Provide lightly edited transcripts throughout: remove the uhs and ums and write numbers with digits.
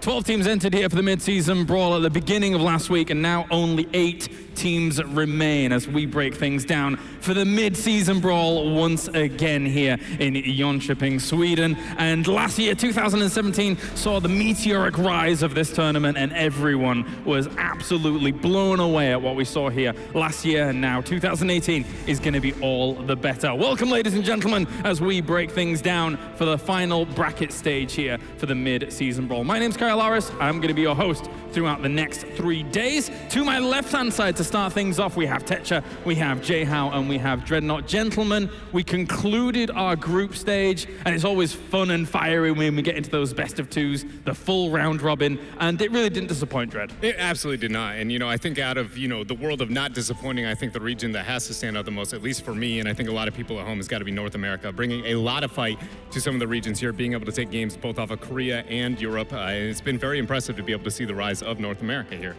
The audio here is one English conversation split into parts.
12 teams entered here for the mid-season brawl at the beginning of last week, and now only 8 teams remain as we break things down for the mid-season brawl once again here in Jönköping, Sweden. And last year, 2017, saw the meteoric rise of this tournament, and everyone was absolutely blown away at what we saw here last year. And now 2018 is going to be all the better. Welcome, ladies and gentlemen, as we break things down for the final bracket stage here for the mid-season brawl. My name's Kyle Aris. I'm going to be your host throughout the next 3 days. To my left-hand side to start things off, we have Techa, we have Jhow, and we have Dreadnought. Gentlemen, we concluded our group stage, and it's always fun and fiery when we get into those best of twos, the full round robin, and it really didn't disappoint, Dread. It absolutely did not. And, I think out of, the world of not disappointing, I think the region that has to stand out the most, at least for me, and I think a lot of people at home, has got to be North America, bringing a lot of fight to some of the regions here, being able to take games both off of Korea and Europe. It's been very impressive to be able to see the rise of North America here.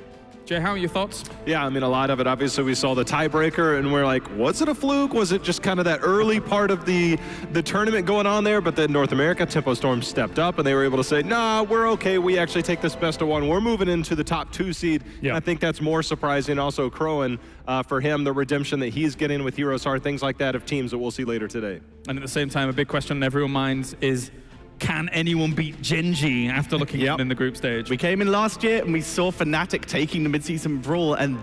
Jhow, your thoughts? Yeah, a lot of it. Obviously, we saw the tiebreaker, and we're like, was it a fluke? Was it just kind of that early part of the tournament going on there? But then North America, Tempo Storm stepped up, and they were able to say, nah, we're okay. We actually take this best of one. We're moving into the top 2 seed. Yeah. I think that's more surprising. Also, Crowan, for him, the redemption that he's getting with Heroeshearth, things like that of teams that we'll see later today. And at the same time, a big question in everyone's minds is, can anyone beat Gen.G after looking in the group stage? We came in last year and we saw Fnatic taking the mid-season brawl, and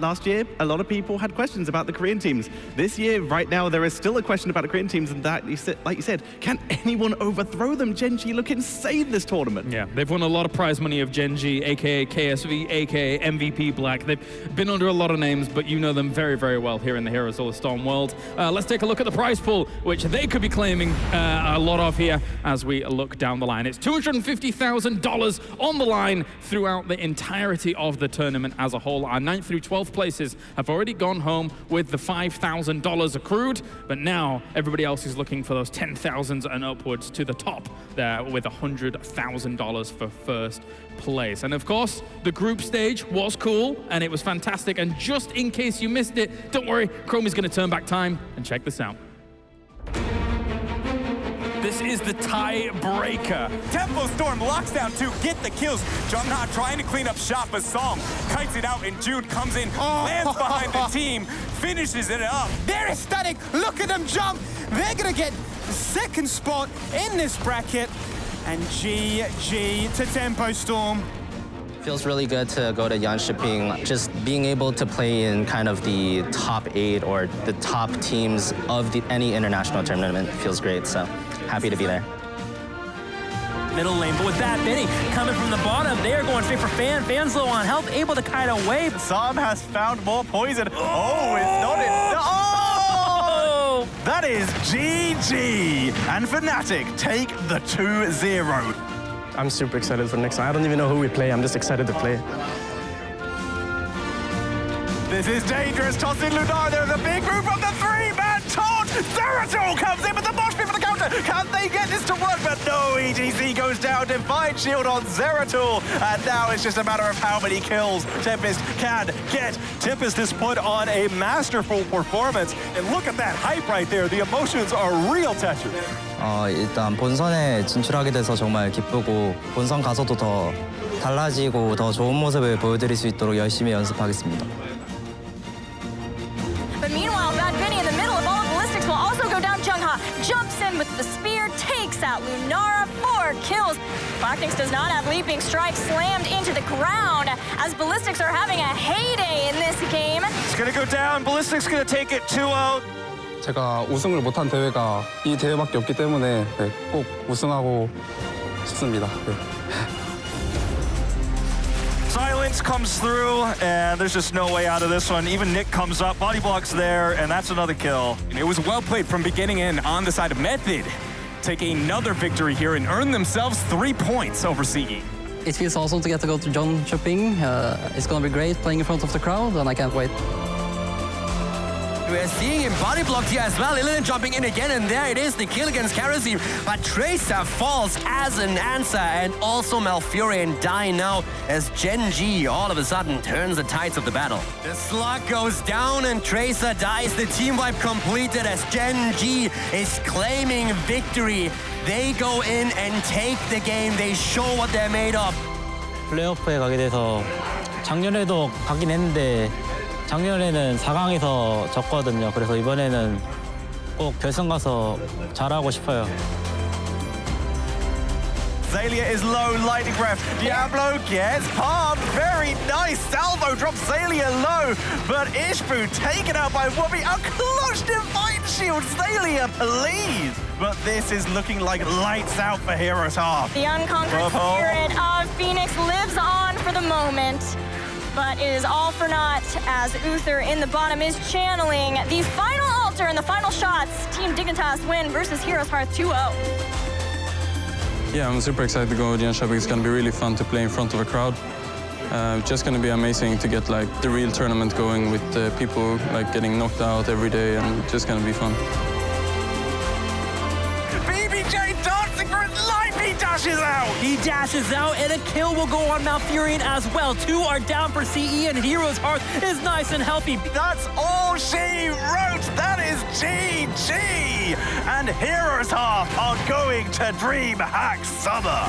last year a lot of people had questions about the Korean teams. This year, right now, there is still a question about the Korean teams, and that, like you said, can anyone overthrow them? Gen.G look insane this tournament. Yeah, they've won a lot of prize money of Gen.G, aka KSV, aka MVP Black. They've been under a lot of names, but you know them very, very well here in the Heroes of the Storm world. Let's take a look at the prize pool, which they could be claiming a lot of here as we look down the line. It's $250,000 on the line throughout the entirety of the tournament as a whole. Our 9th through 12th places have already gone home with the $5,000 accrued, but now everybody else is looking for those 10,000s and upwards to the top there with $100,000 for first place. And of course, the group stage was cool and it was fantastic. And just in case you missed it, don't worry, Chrome is going to turn back time and check this out. This is the tiebreaker. Tempo Storm locks down 2, get the kills. Jungha trying to clean up shop, but Song kites it out, and Jude comes in, lands behind the team, finishes it up. They're ecstatic. Look at them jump. They're going to get second spot in this bracket. And GG to Tempo Storm. Feels really good to go to Jönköping. Just being able to play in kind of the top 8 or the top teams of any international tournament feels great, so happy to be there. Middle lane, but with that, Benny coming from the bottom, they are going straight for Fan. Fan's low on health, able to kite away. Sam has found more poison. Oh, it's not it. Oh! That is GG. And Fnatic take the 2-0. I'm super excited for next time. I don't even know who we play. I'm just excited to play. This is dangerous. Tossing Lunar. There's a big move from the 3-man taunt. Zeratul comes in with the mosh pit for the counter. Can they get this to work? But no, HGC goes down. Divine Shield on Zeratul. And now it's just a matter of how many kills Tempest can get. Tempest has put on a masterful performance. And look at that hype right there. The emotions are real touching. 일단 본선에 진출하게 돼서 정말 기쁘고 본선 가서도 더 달라지고 더 좋은 모습을 보여드릴 수 있도록 열심히 연습하겠습니다. But meanwhile, Bad Vinny in the middle of all of Ballistics will also go down. Jungha jumps in with the spear, takes out Lunara, 4 kills. Ballistics does not have leaping strike, slammed into the ground as Ballistics are having a heyday in this game. It's gonna go down. Ballistics gonna take it 2-0. 제가 우승을 못한 대회가 이 대회밖에 없기 때문에 꼭 우승하고 싶습니다. Silence comes through, and there's just no way out of this one. Even Nick comes up, body blocks there, and that's another kill. And it was well played from beginning in on the side of Method. Take another victory here and earn themselves 3 points over CE. It feels awesome to get to go to Jönköping. It's going to be great playing in front of the crowd, and I can't wait. We're seeing him body blocked here as well. Illidan jumping in again, and there it is, the kill against Karasim. But Tracer falls as an answer, and also Malfurion dying now as Gen.G all of a sudden turns the tides of the battle. The slug goes down and Tracer dies. The team wipe completed as Gen.G is claiming victory. they go in and take the game. They show what they're made of. 플레이오프에 가게 돼서 작년에도 가긴 했는데 작년에는 4강에서 졌거든요. 그래서 이번에는 꼭 결승 가서 잘하고 싶어요. Zalia is low, lightning breath. Diablo gets palmed. Very nice. Salvo drops Zalia low, but Ishbu taken out by Whoopi. A clutch divine shield. Zalia, please. But this is looking like lights out for Heroeshearth. The unconquered spirit of Phoenix lives on for the moment, but it is all for naught as Uther in the bottom is channeling the final altar and the final shots. Team Dignitas win versus Heroeshearth 2-0. Yeah, I'm super excited to go to Jönköping. It's going to be really fun to play in front of a crowd. Just going to be amazing to get like the real tournament going with people like getting knocked out every day, and just going to be fun. BBJ dancing for his life. He dashes out. He dashes out, and a kill will go on Malfurion as well. 2 are down for CE, and Heroeshearth is nice and healthy. That's all she wrote. That is GG. And Heroeshearth are going to DreamHack Summer.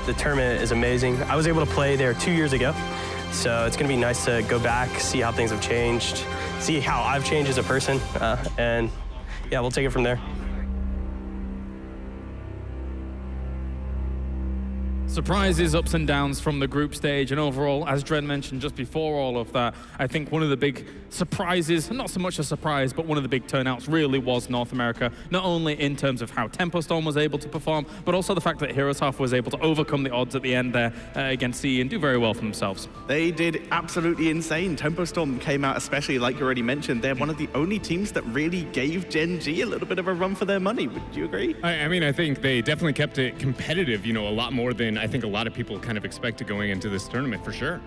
The tournament is amazing. I was able to play there 2 years ago, so it's going to be nice to go back, see how things have changed, see how I've changed as a person, and yeah, we'll take it from there. Surprises, ups and downs from the group stage, and overall, as Dren mentioned just before all of that, I think one of the big surprises, not so much a surprise, but one of the big turnouts really was North America, not only in terms of how Tempo Storm was able to perform, but also the fact that Heroeshearth was able to overcome the odds at the end there against CE and do very well for themselves. They did absolutely insane. Tempo Storm came out, especially like you already mentioned, they're one of the only teams that really gave Gen G a little bit of a run for their money. Would you agree? I mean, I think they definitely kept it competitive, you know, a lot more than I think a lot of people kind of expected going into this tournament, for sure.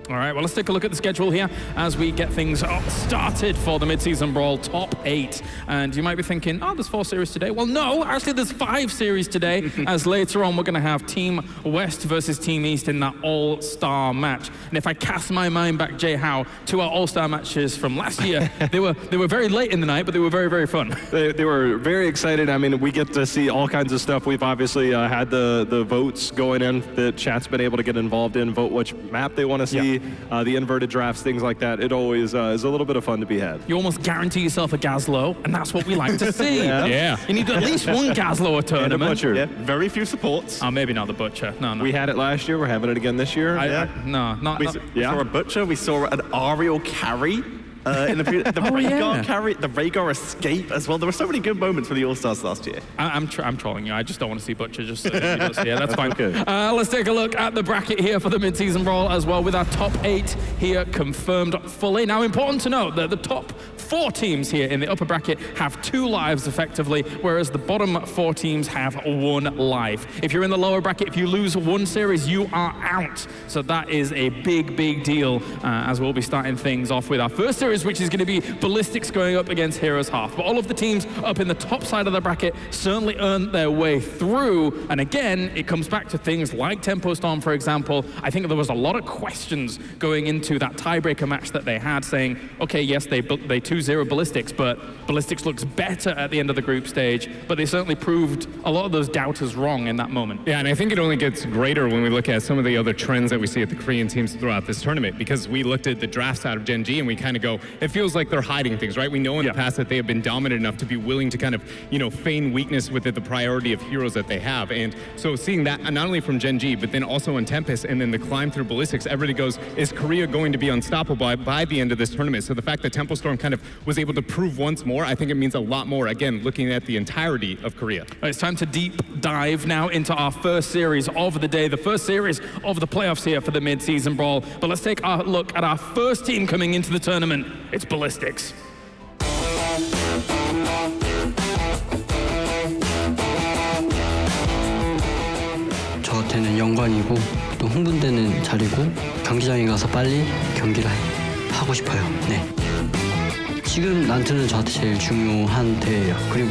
All right, well, let's take a look at the schedule here as we get things started for the Mid-Season Brawl Top 8. And you might be thinking, oh, there's 4 series today. Well, no, actually there's 5 series today, as later on we're going to have Team West versus Team East in that all-star match. And if I cast my mind back, Jay Howe, to our all-star matches from last year, they were very late in the night, but they were very, very fun. They were very excited. I mean, we get to see all kinds of stuff. We've obviously had the votes going in that chat's been able to get involved in, vote which map they want to see. The inverted drafts, things like that. It always is a little bit of fun to be had. You almost guarantee yourself a Gazlo, and that's what we like to see. Yeah. You need at least one Gazlo a tournament. And a Butcher. Yeah, very few supports. Oh, maybe not the Butcher. No. We had it last year. We're having it again this year. We saw a Butcher. We saw an Ariel carry. In the Rhaegar carry, the Rhaegar escape as well. There were so many good moments for the All-Stars last year. I'm trolling you. I just don't want to see Butcher. Just so you don't see it. That's fine. Okay. Let's take a look at the bracket here for the Mid-Season Brawl as well, with our top 8 here confirmed fully. Now, important to note that the top 4 teams here in the upper bracket have 2 lives effectively, whereas the bottom 4 teams have 1 life. If you're in the lower bracket, if you lose 1 series, you are out. So that is a big, big deal as we'll be starting things off with our first series, which is going to be Ballistics going up against Heroeshearth. But all of the teams up in the top side of the bracket certainly earned their way through. And again, it comes back to things like Tempo Storm, for example. I think there was a lot of questions going into that tiebreaker match that they had, saying, okay, yes, they 2-0 Ballistics, but Ballistics looks better at the end of the group stage. But they certainly proved a lot of those doubters wrong in that moment. Yeah, and I think it only gets greater when we look at some of the other trends that we see at the Korean teams throughout this tournament, because we looked at the drafts out of Gen G and we kind of go, it feels like they're hiding things, right? We know in the past that they have been dominant enough to be willing to kind of, you know, feign weakness with the priority of heroes that they have. And so seeing that not only from Gen G, but then also in Tempest, and then the climb through Ballistics, everybody goes, is Korea going to be unstoppable by the end of this tournament? So the fact that Tempo Storm kind of was able to prove once more, I think it means a lot more, again, looking at the entirety of Korea. It's time to deep dive now into our first series of the day, the first series of the playoffs here for the Mid-Season Brawl. But let's take a look at our first team coming into the tournament. It's Ballistics. 저한테는 영광이고 또 흥분되는 자리고 경기장에 가서 빨리 경기를 하고 싶어요. 네. 지금 난트는 저한테 제일 중요한 대회예요. 그리고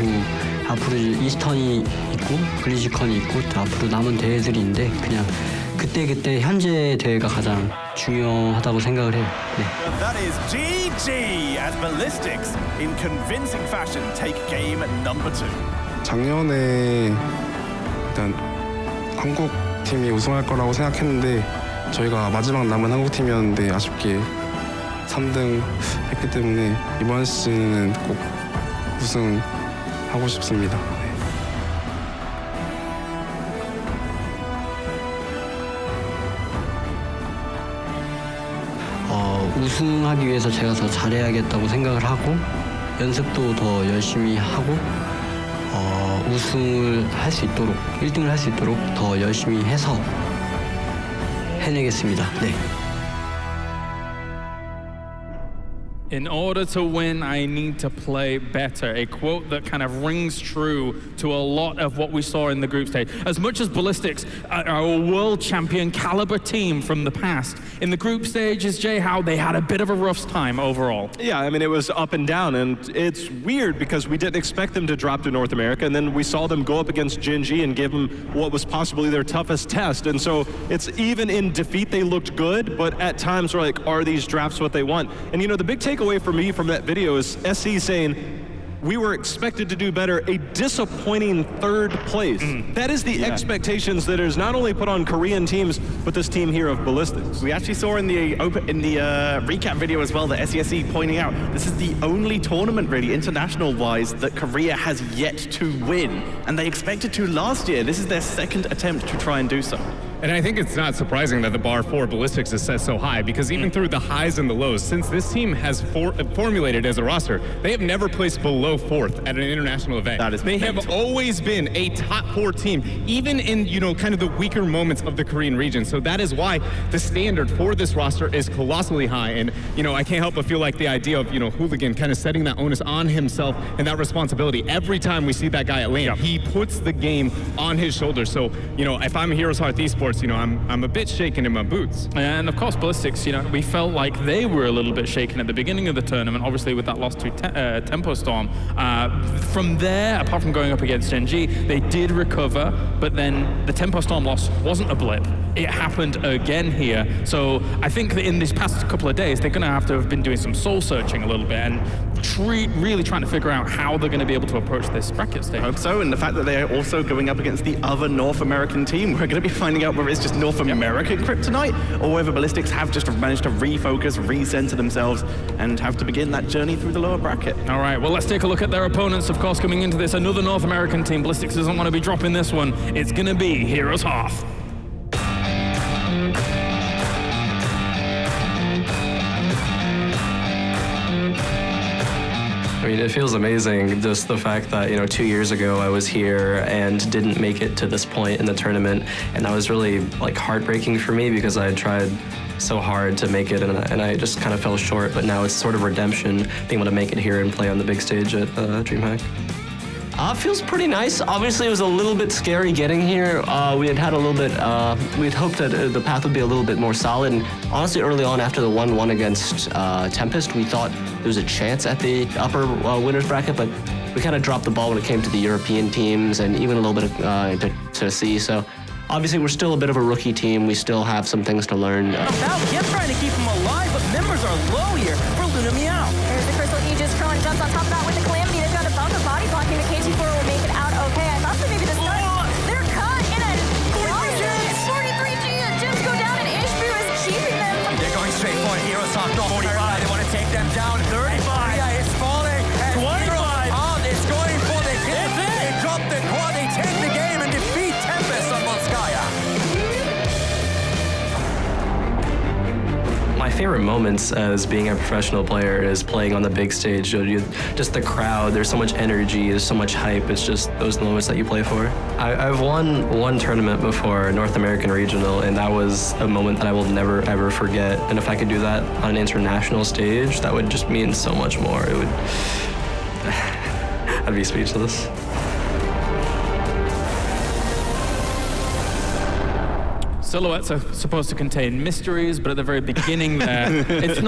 앞으로 이스턴이 있고 블리즈컨이 있고 또 앞으로 남은 대회들이 있는데 그냥 그때 현재 대회가 가장 중요하다고 생각을 해요. 네. That is GG as Ballistics in convincing fashion take game number 2. 작년에 일단 한국 팀이 우승할 거라고 생각했는데 저희가 마지막 남은 한국 팀이었는데 아쉽게 3등 했기 때문에 이번 시즌은 꼭 우승하고 싶습니다. 우승하기 위해서 제가 더 잘해야겠다고 생각을 하고 연습도 더 열심히 하고 우승을 할 수 있도록 1등을 할 수 있도록 더 열심히 해서 해내겠습니다. 네. In order to win, I need to play better. A quote that kind of rings true to a lot of what we saw in the group stage. As much as Ballistics are a world champion caliber team from the past, in the group stages, Jay, how they had a bit of a rough time overall. Yeah, I mean, it was up and down, and it's weird because we didn't expect them to drop to North America, and then we saw them go up against Gen.G and give them what was possibly their toughest test. And so it's even in defeat, they looked good, but at times we're like, are these drafts what they want? And you know, the big takeaway for me from that video is SC saying, we were expected to do better, a disappointing third place. That is the expectations that is not only put on Korean teams, but this team here of Ballistics. We actually saw in the recap video as well that SCSE pointing out this is the only tournament really international-wise that Korea has yet to win, and they expected to last year. This is their second attempt to try and do so. And I think it's not surprising that the bar for Ballistics is set so high, because even through the highs and the lows, since this team has formulated as a roster, they have never placed below 4th at an international event. That is They have always been a top 4 team, even in, you know, kind of the weaker moments of the Korean region. So that is why the standard for this roster is colossally high. And, you know, I can't help but feel like the idea of, you know, Hooligan kind of setting that onus on himself and that responsibility. Every time we see that guy at lane, he puts the game on his shoulders. So, you know, if I'm a Hearth Esports, you know, I'm a bit shaken in my boots. And of course, Ballistics, you know, we felt like they were a little bit shaken at the beginning of the tournament, obviously with that loss to Tempo Storm. From there, apart from going up against Gen.G, they did recover, but then the Tempo Storm loss wasn't a blip. It happened again here. So I think that in these past couple of days, they're going to have been doing some soul searching a little bit and really trying to figure out how they're going to be able to approach this bracket stage. I hope so, and the fact that they are also going up against the other North American team, we're going to be finding out whether it's just North American kryptonite or whether Ballistics have just managed to refocus, recenter themselves, and have to begin that journey through the lower bracket. All right, well, let's take a look at their opponents, of course, coming into this. Another North American team. Ballistics doesn't want to be dropping this one. It's going to be Hearth. I mean, it feels amazing, just the fact that, you know, 2 years ago I was here and didn't make it to this point in the tournament, and that was really, like, heartbreaking for me because I had tried so hard to make it and I just kind of fell short, but now it's sort of redemption, being able to make it here and play on the big stage at DreamHack. It feels pretty nice. Obviously, it was a little bit scary getting here. We had a little bit, we'd hoped that the path would be a little bit more solid. And honestly, early on after the 1-1 against Tempest, we thought there was a chance at the upper winners bracket, but we kind of dropped the ball when it came to the European teams and even a little bit to C. So obviously, we're still a bit of a rookie team. We still have some things to learn. Val kept trying to keep him alive, but members are low here for Luna Meow. There's the Crystal Aegis. Krillin jumps on top of that with the Calamity. They've got a bunker body blocking. The KT4 will make it out okay. I thought that maybe the start. They're caught in a closet. 43G. Gems go down, and Ishbu is keeping them. They're going straight for Heroeshearth. 45. They want to take them down. 35. Yeah, it's falling. 25. It's going for the kill. They drop the core. They take the game and defeat Tempest on Volskaya. My favorite moments as being a professional player is playing on the big stage. Just the crowd, there's so much energy, there's so much hype. It's just those moments that you play for. I've won one tournament before, North American Regional, and that was a moment that I will never ever forget. And if I could do that on an international stage, that would just mean so much more. It would, I'd be speechless. Silhouettes are supposed to contain mysteries, but at the very beginning there, it's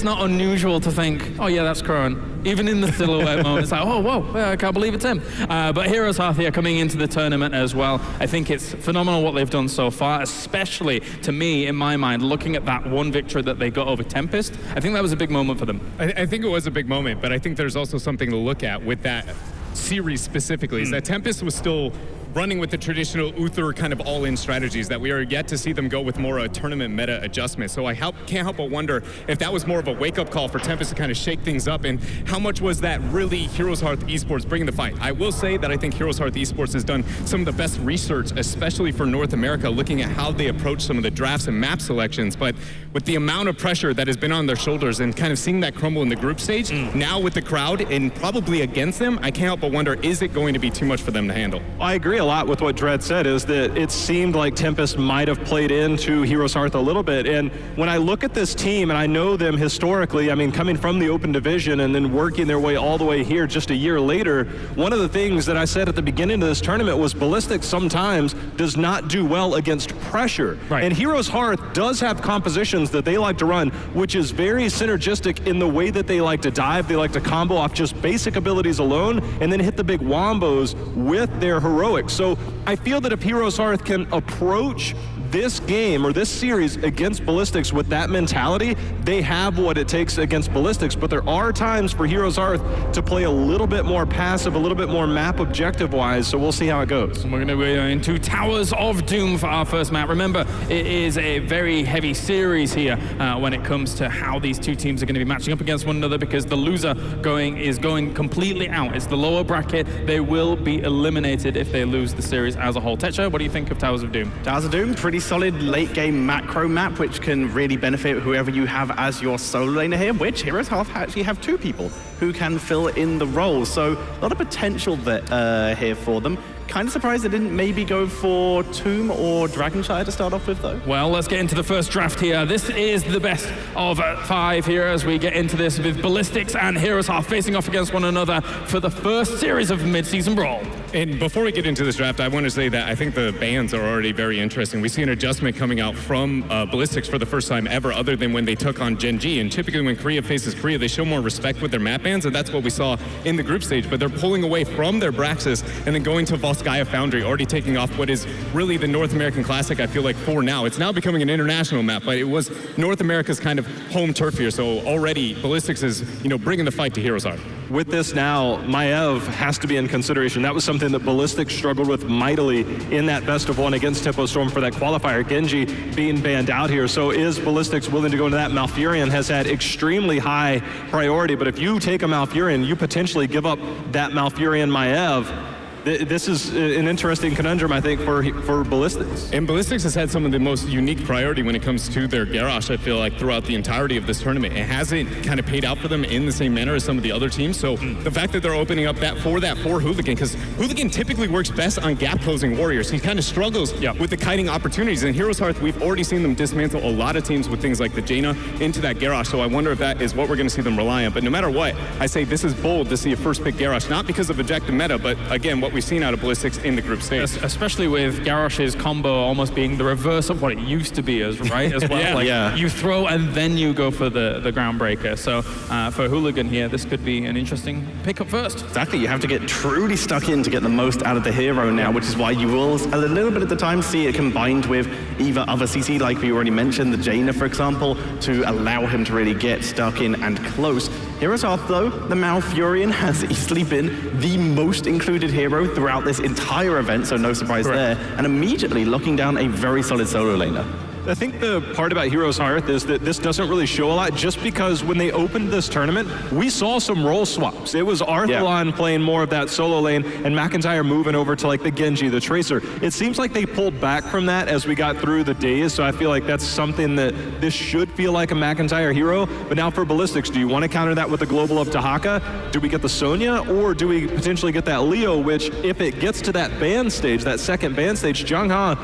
not unusual to think, oh yeah, that's Krohn. Even in the silhouette moment, it's like, oh, whoa, I can't believe it's him. But Hearth here coming into the tournament as well. I think it's phenomenal what they've done so far, especially to me, in my mind, looking at that one victory that they got over Tempest. I think that was a big moment for them. I think it was a big moment, but I think there's also something to look at with that series specifically, is that Tempest was still running with the traditional Uther kind of all-in strategies, that we are yet to see them go with more tournament meta adjustment. So I can't help but wonder if that was more of a wake-up call for Tempest to kind of shake things up, and how much was that really Hearth Esports bringing the fight? I will say that I think Hearth Esports has done some of the best research, especially for North America, looking at how they approach some of the drafts and map selections. But with the amount of pressure that has been on their shoulders and kind of seeing that crumble in the group stage, now with the crowd and probably against them, I can't help but wonder, is it going to be too much for them to handle? I agree a lot with what Dredd said, is that it seemed like Tempest might have played into Hearth a little bit. And when I look at this team, and I know them historically, I mean, coming from the Open Division and then working their way all the way here just a year later, one of the things that I said at the beginning of this tournament was Ballistics sometimes does not do well against pressure. Right. And Hearth does have compositions that they like to run, which is very synergistic in the way that they like to dive. They like to combo off just basic abilities alone and then hit the big wombos with their heroics. So I feel that if Hearth can approach this game or this series against Ballistics with that mentality, they have what it takes against Ballistics. But there are times for Hearth to play a little bit more passive, a little bit more map objective wise, so we'll see how it goes. We're going to go into Towers of Doom for our first map. Remember, it is a very heavy series here when it comes to how these two teams are going to be matching up against one another, because the loser is going completely out. It's the lower bracket. They will be eliminated if they lose the series as a whole. Tetra, what do you think of Towers of Doom? Towers of Doom, pretty solid late game macro map, which can really benefit whoever you have as your solo laner here, which Hearth actually have two people who can fill in the role. So a lot of potential here for them. Kind of surprised they didn't maybe go for Tomb or Dragonshire to start off with, though. Well, let's get into the first draft here. This is the best of 5 here as we get into this with Ballistics and Hearth facing off against one another for the first series of Mid-Season Brawl. And before we get into this draft, I want to say that I think the bans are already very interesting. We see an adjustment coming out from Ballistics for the first time ever, other than when they took on Gen G. And typically when Korea faces Korea, they show more respect with their map bans, and that's what we saw in the group stage. But they're pulling away from their Braxis and then going to Volskaya Foundry, already taking off what is really the North American Classic, I feel like, for now. It's now becoming an international map, but it was North America's kind of home turf here. So already Ballistics is, bringing the fight to Hearth. With this now, Maev has to be in consideration. That was something that Ballistics struggled with mightily in that best of 1 against Tempo Storm for that qualifier. Genji being banned out here. So is Ballistics willing to go into that? Malfurion has had extremely high priority, but if you take a Malfurion, you potentially give up that Malfurion Maev. This is an interesting conundrum, I think, for Ballistics. And Ballistics has had some of the most unique priority when it comes to their Garrosh, I feel like, throughout the entirety of this tournament. It hasn't kind of paid out for them in the same manner as some of the other teams. So the fact that they're opening up that for Hooligan, because Hooligan typically works best on gap-closing warriors. He kind of struggles with the kiting opportunities. And Hearth, we've already seen them dismantle a lot of teams with things like the Jaina into that Garrosh. So I wonder if that is what we're going to see them rely on. But no matter what, I say this is bold to see a first-pick Garrosh, not because of objective meta, but again, what we've seen out of Ballistics in the group stage. Especially with Garrosh's combo almost being the reverse of what it used to be, as well. You throw and then you go for the groundbreaker. So for Hooligan here, this could be an interesting pickup first. Exactly, you have to get truly stuck in to get the most out of the hero now, which is why you will, a little bit at the time, see it combined with either other CC, like we already mentioned, the Jaina, for example, to allow him to really get stuck in and close. Hearth, though, the Malfurion has easily been the most included hero throughout this entire event, so no surprise there, and immediately locking down a very solid solo laner. I think the part about Hearth is that this doesn't really show a lot, just because when they opened this tournament, we saw some role swaps. It was Arthalon playing more of that solo lane and McIntyre moving over to like the Genji, the Tracer. It seems like they pulled back from that as we got through the days, so I feel like that's something that this should feel like a McIntyre hero. But now for Ballistics, do you want to counter that with the global of Tahaka? Do we get the Sonya, or do we potentially get that Leo, which if it gets to that ban stage, that second ban stage, Jungha,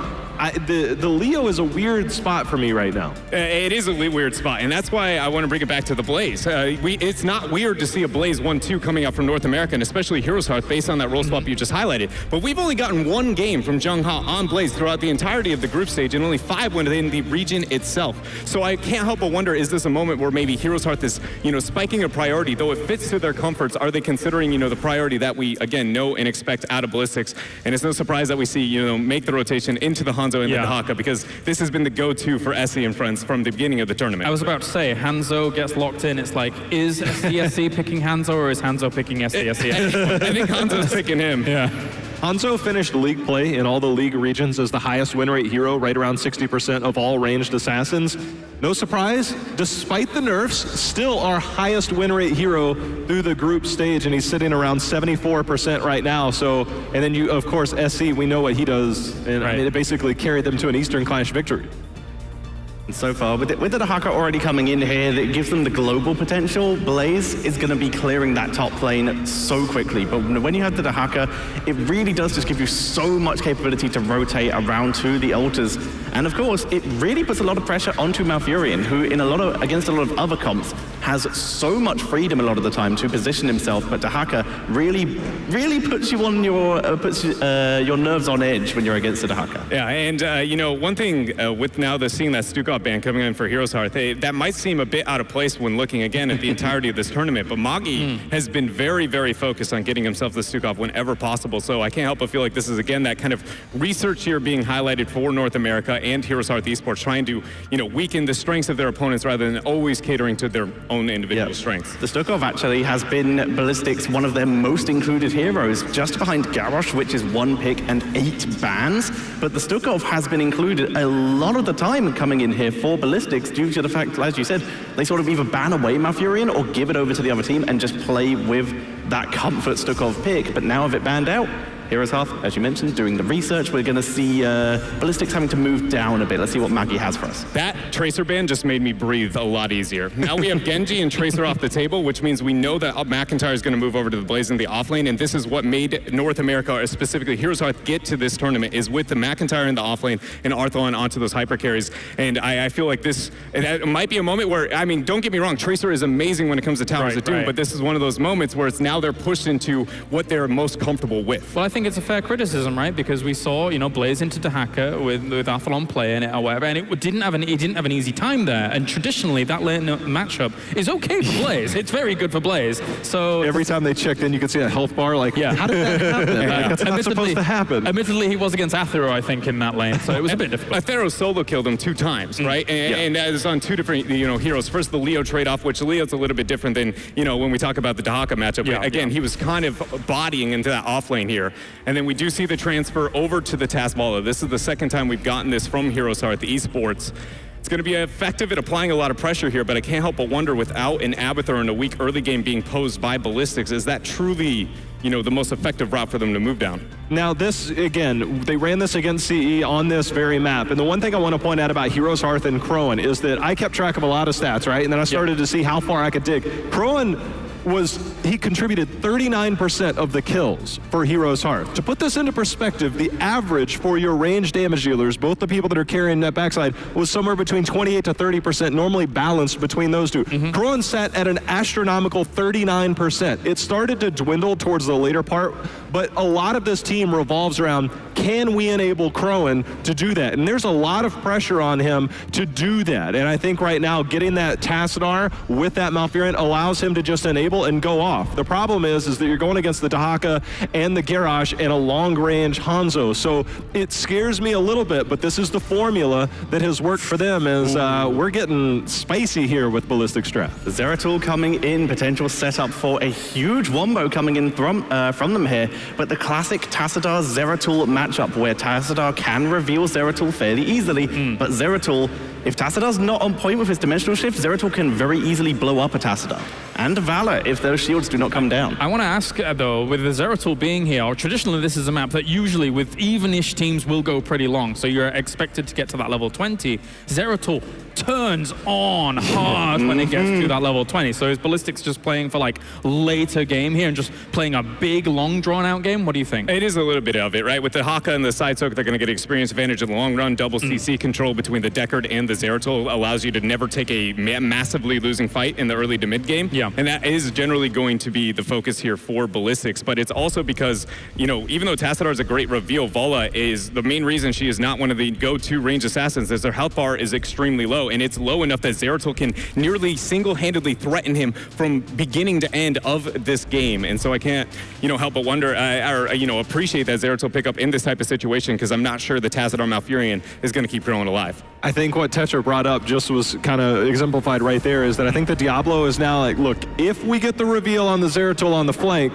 the Leo is a weird spot for me right now. It is a weird spot, and that's why I want to bring it back to the Blaze. It's not weird to see a Blaze 1-2 coming out from North America, and especially Hearth based on that role swap you just highlighted. But we've only gotten 1 game from Jungha on Blaze throughout the entirety of the group stage, and only 5 within the region itself. So I can't help but wonder, is this a moment where maybe Hearth is, spiking a priority, though it fits to their comforts? Are they considering, the priority that we, again, know and expect out of Ballistics? And it's no surprise that we see, make the rotation into the Hanzo and the Tahaka, because this has been the go-to for Essie and friends from the beginning of the tournament. I was about to say, Hanzo gets locked in. It's like, is SDSC picking Hanzo, or is Hanzo picking SDSC? I think Hanzo's picking him. Yeah. Hanzo finished league play in all the league regions as the highest win rate hero, right around 60% of all ranged assassins. No surprise, despite the nerfs, still our highest win rate hero through the group stage, and he's sitting around 74% right now. So, and then you, of course, SC, we know what he does, and I mean, it basically carried them to an Eastern Clash victory. And so far, with the Dahaka already coming in here, that gives them the global potential. Blaze is going to be clearing that top lane so quickly. But when you have the Dahaka, it really does just give you so much capability to rotate around to the altars. And of course, it really puts a lot of pressure onto Malfurion, who against a lot of other comps has so much freedom a lot of the time to position himself. But Dahaka really puts you on your nerves on edge when you're against the Dahaka. Yeah, and you know, one thing with now seeing that Stukov ban coming in for Hearth, that might seem a bit out of place when looking again at the entirety of this tournament, but Magi has been very, very focused on getting himself the Stukov whenever possible, so I can't help but feel like this is again that kind of research here being highlighted for North America and Hearth Esports, trying to, you know, weaken the strengths of their opponents rather than always catering to their own individual strengths. The Stukov actually has been Ballistics one of their most included heroes, just behind Garrosh, which is 1 pick and 8 bans, but the Stukov has been included a lot of the time coming in here for Ballistics due to the fact, as you said, they sort of either ban away Malfurion or give it over to the other team and just play with that comfort Stukov pick. But now with it banned out, Hearth, as you mentioned, doing the research, we're going to see Ballistics having to move down a bit. Let's see what Maggie has for us. That Tracer ban just made me breathe a lot easier. Now we have Genji and Tracer off the table, which means we know that McIntyre is going to move over to the Blaze in the off lane, and this is what made North America, or specifically Hearth, get to this tournament, is with the McIntyre in the off lane and Arthlon onto those hyper carries. And I feel like it might be a moment where, I mean, don't get me wrong, Tracer is amazing when it comes to Towers of Doom, but this is one of those moments where it's now they're pushed into what they're most comfortable with. Well, I think it's a fair criticism, right? Because we saw, you know, Blaze into Dahaka with Arthlon playing it or whatever, and he didn't have an easy time there. And traditionally, that late matchup is okay for Blaze. It's very good for Blaze. So every time they checked in, you could see a health bar. Like, how did that happen? Like, that's not supposed to happen. Admittedly, he was against Athero, I think, in that lane, so it was a bit difficult. Athero solo killed him 2 times, right? And that is on 2 different, you know, heroes. First, the Leo trade-off, which Leo's a little bit different than, you know, when we talk about the Dahaka matchup. Again, he was kind of bodying into that off lane here. And then we do see the transfer over to the Tasmala. This is the second time we've gotten this from Hearth Esports. It's going to be effective at applying a lot of pressure here, but I can't help but wonder, without an Abathur in a weak early game being posed by Ballistics, is that truly, you know, the most effective route for them to move down? Now this, again, they ran this against CE on this very map, and the one thing I want to point out about Hearth and Crowan is that I kept track of a lot of stats, right? And then I started to see how far I could dig. Crowan he contributed 39% of the kills for Hearth. To put this into perspective, the average for your range damage dealers, both the people that are carrying that backside, was somewhere between 28 to 30%, normally balanced between those two. Crowan sat at an astronomical 39%. It started to dwindle towards the later part, but a lot of this team revolves around, can we enable Crowan to do that? And there's a lot of pressure on him to do that. And I think right now, getting that Tassadar with that Malfurion allows him to just enable and go off. The problem is that you're going against the Dahaka and the Garrosh and a long-range Hanzo. So it scares me a little bit, but this is the formula that has worked for them, as we're getting spicy here with Ballistics draft. Zeratul coming in, potential setup for a huge wombo coming in from them here. But the classic Tassadar Zeratul matchup, where Tassadar can reveal Zeratul fairly easily, but Zeratul, if Tassadar's not on point with his dimensional shift, Zeratul can very easily blow up a Tassadar. And Valor, if those shields do not come down. I want to ask, though, with the Zeratul being here, traditionally this is a map that usually with even-ish teams will go pretty long, so you're expected to get to that level 20. Zeratul turns on hard when it gets to that level 20. So is Ballistics just playing for like later game here and just playing a big, long, drawn-out game? What do you think? It is a little bit of it, right? With the Haka and the side soak, they're going to get experience advantage in the long run. Double CC control between the Deckard and the Zeratul allows you to never take a massively losing fight in the early to mid game. And that is generally going to be the focus here for Ballistics, but it's also because, you know, even though Tassadar is a great reveal, Vala is the main reason she is not one of the go-to range assassins, is their health bar is extremely low, and it's low enough that Zeratul can nearly single-handedly threaten him from beginning to end of this game. And so I can't, you know, help but wonder, or, you know, appreciate that Zeratul pickup in this type of situation, because I'm not sure the Tassadar Malfurion is going to keep growing alive. I think what Tetra brought up just was kind of exemplified right there, is that I think the Diablo is now like, look, if we get the reveal on the Zeratul on the flank,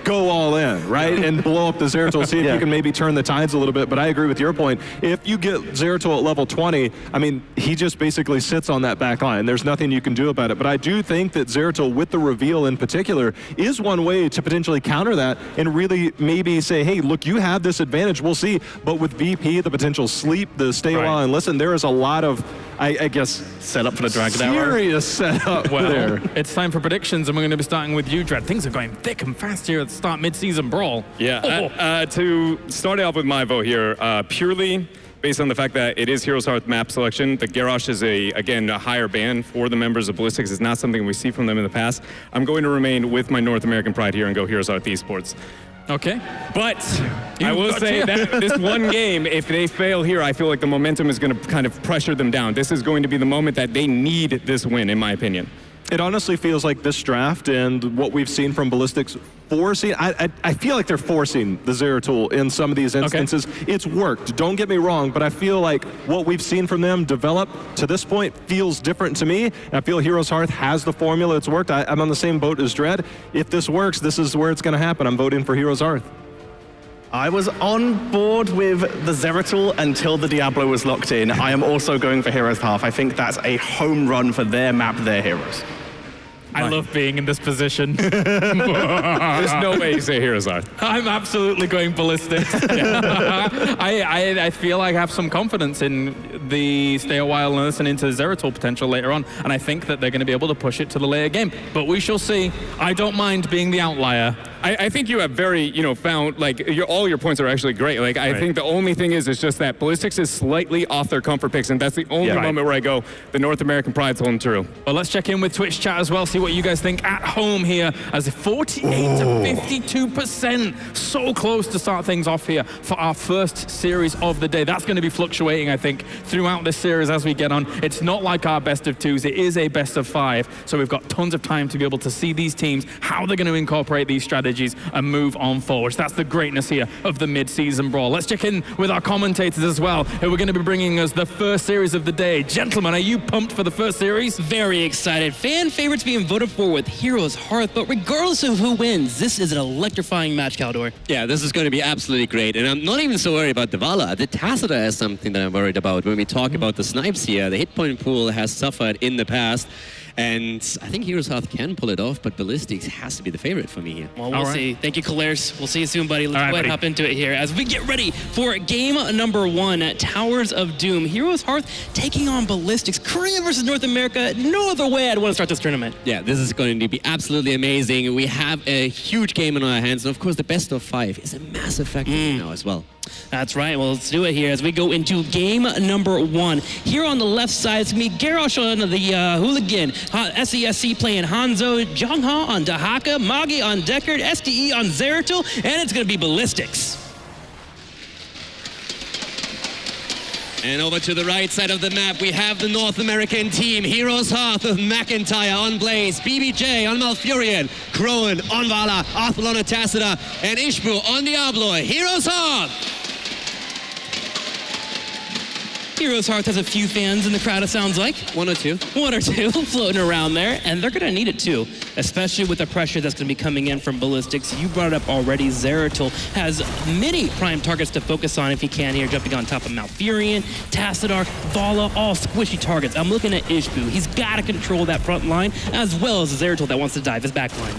go all in, right? And blow up the Zeratul, see if you can maybe turn the tides a little bit. But I agree with your point. If you get Zeratul at level 20, I mean, he just basically sits on that back line. There's nothing you can do about it. But I do think that Zeratul, with the reveal in particular, is one way to potentially counter that and really maybe say, hey, look, you have this advantage, we'll see. But with VP, the potential sleep, the stay a while and listen, there is a lot of, I guess, set up for the Dragon Arrow. Serious setup there. It's time for predictions, and we're going to be starting with you, Dread. Things are going thick and fast here at the start mid-season brawl. Yeah, to start off with my vote here, purely based on the fact that it is Hearth map selection, the Garrosh is, again, a higher ban for the members of Ballistics. It's not something we see from them in the past. I'm going to remain with my North American pride here and go Hearth Esports. Okay. But I will say that this one game, if they fail here, I feel like the momentum is going to kind of pressure them down. This is going to be the moment that they need this win, in my opinion. It honestly feels like this draft and what we've seen from Ballistics forcing, I feel like they're forcing the Zeratul in some of these instances. It's worked, don't get me wrong, but I feel like what we've seen from them develop to this point feels different to me. And I feel Hearth has the formula, it's worked. I'm on the same boat as Dread. If this works, this is where it's gonna happen. I'm voting for Hearth. I was on board with the Zeratul until the Diablo was locked in. I am also going for Hearth. I think that's a home run for their map, their heroes. I love being in this position. There's no way you say Hearth. I'm absolutely going Ballistics. I feel like I have some confidence in the stay a while and listen into Zeratul potential later on, and I think that they're going to be able to push it to the later game. But we shall see. I don't mind being the outlier. I think you have very, found, like, all your points are actually great. Like, I think the only thing is just that Ballistics is slightly off their comfort picks, and that's the only moment where I go, the North American pride's holding true. Well, let's check in with Twitch chat as well, see what you guys think at home here, as 48 to 52%. So close to start things off here for our first series of the day. That's going to be fluctuating, I think, throughout this series as we get on. It's not like our best of twos, it is a best of 5. So we've got tons of time to be able to see these teams, how they're going to incorporate these strategies and move on forwards. That's the greatness here of the mid-season brawl. Let's check in with our commentators as well, who are going to be bringing us the first series of the day. Gentlemen, are you pumped for the first series? Very excited. Fan favorites being voted for with Hearth, but regardless of who wins, this is an electrifying match, Caldor. Yeah, this is going to be absolutely great, and I'm not even so worried about the Vala. The Tacita is something that I'm worried about. When we talk about the snipes here, the hit point pool has suffered in the past, and I think Hearth can pull it off, but Ballistics has to be the favorite for me here. Well, we'll see. Thank you, Kalares. We'll see you soon, buddy. Let's go ahead and hop into it here as we get ready for game number 1 at Towers of Doom. Hearth taking on Ballistics. Korea versus North America. No other way I'd want to start this tournament. Yeah, this is going to be absolutely amazing. We have a huge game in our hands, and of course, the best of 5 is a massive factor now as well. That's right. Well, let's do it here as we go into game number 1. Here on the left side, it's going to be Garrosh on the Hooligan, SESC playing Hanzo, Jongha on Dahaka, Magi on Deckard, SDE on Zeratul, and it's going to be Ballistics. And over to the right side of the map, we have the North American team. Hearth of McIntyre on Blaze, BBJ on Malfurion, Crowan on Vala, Arthur on Tacita, and Ishbu on Diablo. Hearth! Hearth has a few fans in the crowd, it sounds like. One or two floating around there, and they're going to need it too, especially with the pressure that's going to be coming in from Ballistics. You brought it up already. Zeratul has many prime targets to focus on if he can here, jumping on top of Malfurion, Tassadar, Vala, all squishy targets. I'm looking at Ishbu. He's got to control that front line, as well as Zeratul that wants to dive his back line.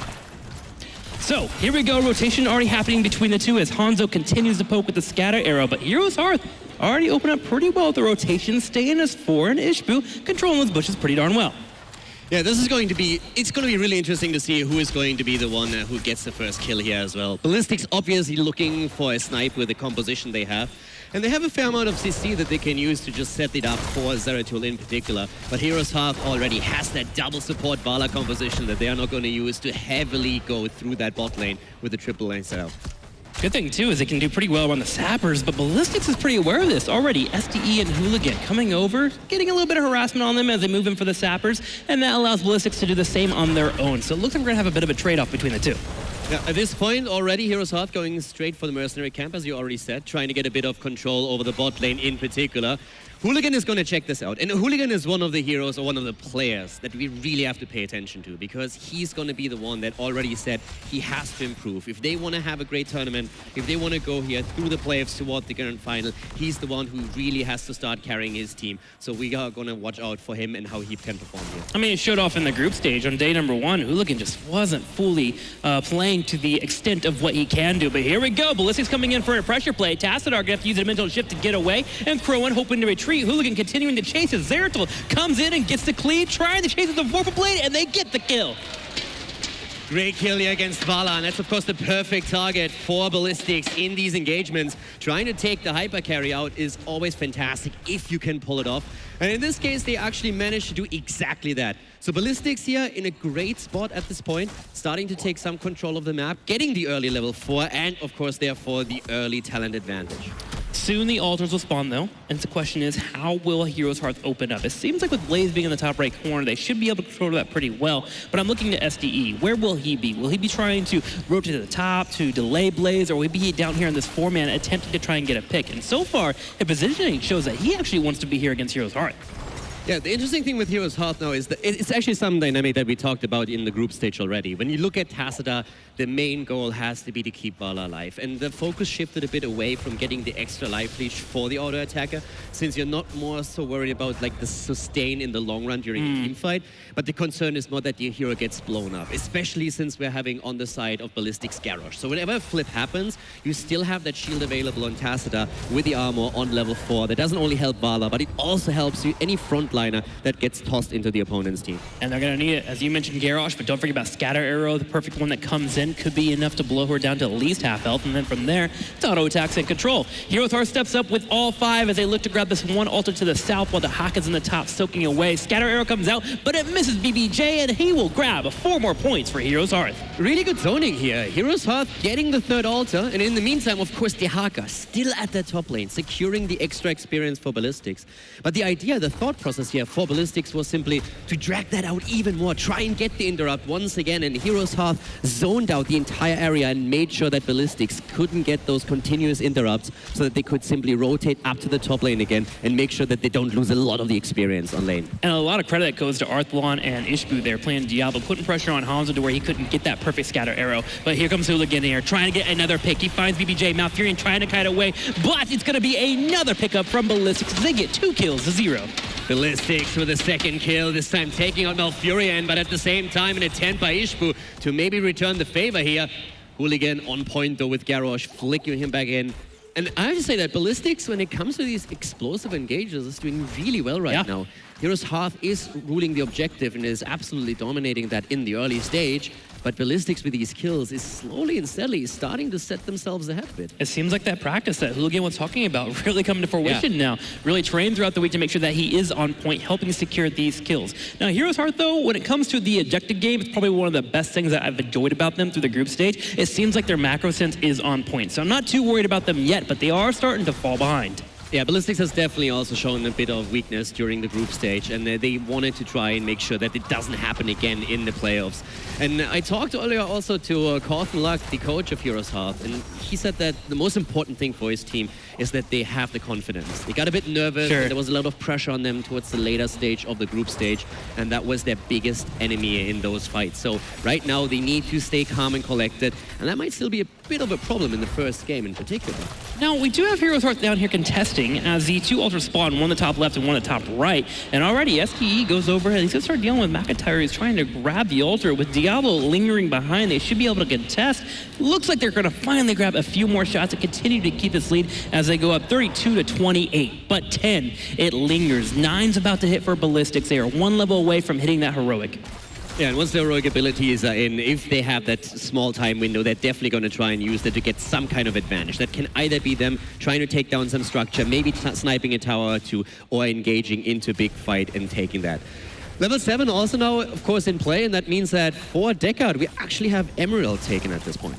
So, here we go. Rotation already happening between the two as Hanzo continues to poke with the scatter arrow, but Hearth already opened up pretty well with the rotation, staying as 4, and Ishbu controlling those bushes pretty darn well. Yeah, it's going to be really interesting to see who is going to be the one who gets the first kill here as well. Ballistics obviously looking for a snipe with the composition they have. And they have a fair amount of CC that they can use to just set it up for Zeratul in particular. But Hearth already has that double support Vala composition that they are not going to use to heavily go through that bot lane with the triple lane setup. Good thing, too, is they can do pretty well on the Sappers, but Ballistics is pretty aware of this already. SDE and Hooligan coming over, getting a little bit of harassment on them as they move in for the Sappers, and that allows Ballistics to do the same on their own. So it looks like we're going to have a bit of a trade-off between the two. Yeah, at this point, already Hearth going straight for the mercenary camp, as you already said, trying to get a bit of control over the bot lane in particular. Hooligan is going to check this out. And Hooligan is one of the heroes or one of the players that we really have to pay attention to, because he's going to be the one that already said he has to improve. If they want to have a great tournament, if they want to go here through the playoffs toward the grand final, he's the one who really has to start carrying his team. So we are going to watch out for him and how he can perform here. I mean, it showed off in the group stage on day number 1. Hooligan just wasn't fully playing to the extent of what he can do. But here we go. Ballistics coming in for a pressure play. Tassadar going to have to use a dimensional shift to get away. And Crowan hoping to retreat. Hooligan continuing to chase as Zeratul comes in and gets the clean, trying to chase with the Vorpal Blade, and they get the kill. Great kill here against Vala, and that's of course the perfect target for Ballistics in these engagements. Trying to take the hyper carry out is always fantastic if you can pull it off. And in this case, they actually managed to do exactly that. So Ballistics here in a great spot at this point, starting to take some control of the map, getting the early level 4, and of course therefore the early talent advantage. Soon the altars will spawn though, and the question is, how will Hearth open up? It seems like with Blaze being in the top right corner, they should be able to control that pretty well, but I'm looking to SDE. Where will he be? Will he be trying to rotate to the top to delay Blaze, or will he be down here in this 4-man attempting to try and get a pick? And so far, his positioning shows that he actually wants to be here against Hearth. Yeah, the interesting thing with Hearth now is that it's actually some dynamic that we talked about in the group stage already. When you look at Tassadar, the main goal has to be to keep Vala alive. And the focus shifted a bit away from getting the extra life leech for the auto attacker, since you're not more so worried about like the sustain in the long run during a team fight. But the concern is more that the hero gets blown up, especially since we're having on the side of Ballistics Garrosh. So whenever a flip happens, you still have that shield available on Tassadar with the armor on level 4. That doesn't only help Vala, but it also helps you any frontliner that gets tossed into the opponent's team. And they're going to need it, as you mentioned, Garrosh, but don't forget about Scatter Arrow, the perfect one that comes in, could be enough to blow her down to at least half health, and then from there, it's auto attacks and control. Hearth steps up with all 5 as they look to grab this one altar to the south while the Hawk is in the top soaking away. Scatter Arrow comes out, but it misses BBJ, and he will grab 4 more points for Hearth. Really good zoning here. Hearth getting the 3rd altar, and in the meantime, of course, the Haka still at the top lane, securing the extra experience for Ballistics. But the idea, the thought process here for Ballistics was simply to drag that out even more, try and get the interrupt once again, and Hearth zoned out the entire area and made sure that Ballistics couldn't get those continuous interrupts, so that they could simply rotate up to the top lane again and make sure that they don't lose a lot of the experience on lane. And a lot of credit goes to Arthlon and Ishbu there playing Diablo, putting pressure on Hanzo to where he couldn't get that perfect scatter arrow. But here comes Hooligan here, trying to get another pick. He finds BBJ, Malfurion trying to kite away, but it's going to be another pickup from Ballistics. They get 2 kills to 0. Ballistics with a 2nd kill, this time taking out Malfurion, but at the same time an attempt by Ishbu to maybe return the favor here. Hooligan on point though with Garrosh, flicking him back in. And I have to say that Ballistics, when it comes to these explosive engages, is doing really well right now. Hearth is ruling the objective and is absolutely dominating that in the early stage. But Ballistics with these kills is slowly and steadily starting to set themselves ahead a bit. It seems like that practice that Hooligan was talking about really coming to fruition now. Really trained throughout the week to make sure that he is on point, helping secure these kills. Now, Hearth, though, when it comes to the objective game, it's probably one of the best things that I've enjoyed about them through the group stage. It seems like their macro sense is on point. So I'm not too worried about them yet, but they are starting to fall behind. Yeah, Ballistics has definitely also shown a bit of weakness during the group stage, and they wanted to try and make sure that it doesn't happen again in the playoffs. And I talked earlier also to Corthan Luck, the coach of Hearth, and he said that the most important thing for his team is that they have the confidence. They got a bit nervous, and there was a lot of pressure on them towards the later stage of the group stage, and that was their biggest enemy in those fights. So right now they need to stay calm and collected, and that might still be a bit of a problem in the first game in particular. Now, we do have Hearth down here contesting as the 2 altars spawn, one the top left and one the top right. And already SDE goes over and he's going to start dealing with McIntyre. He's trying to grab the altar with Diablo lingering behind. They should be able to contest. Looks like they're going to finally grab a few more shots and continue to keep this lead as they go up 32-28. But 10, it lingers. 9's about to hit for Ballistics. They are 1 level away from hitting that heroic. Yeah, and once the heroic abilities are in, if they have that small time window, they're definitely going to try and use that to get some kind of advantage. That can either be them trying to take down some structure, maybe sniping a tower or 2, or engaging into a big fight and taking that. Level 7 also now, of course, in play, and that means that for Deckard, we actually have Emerald taken at this point.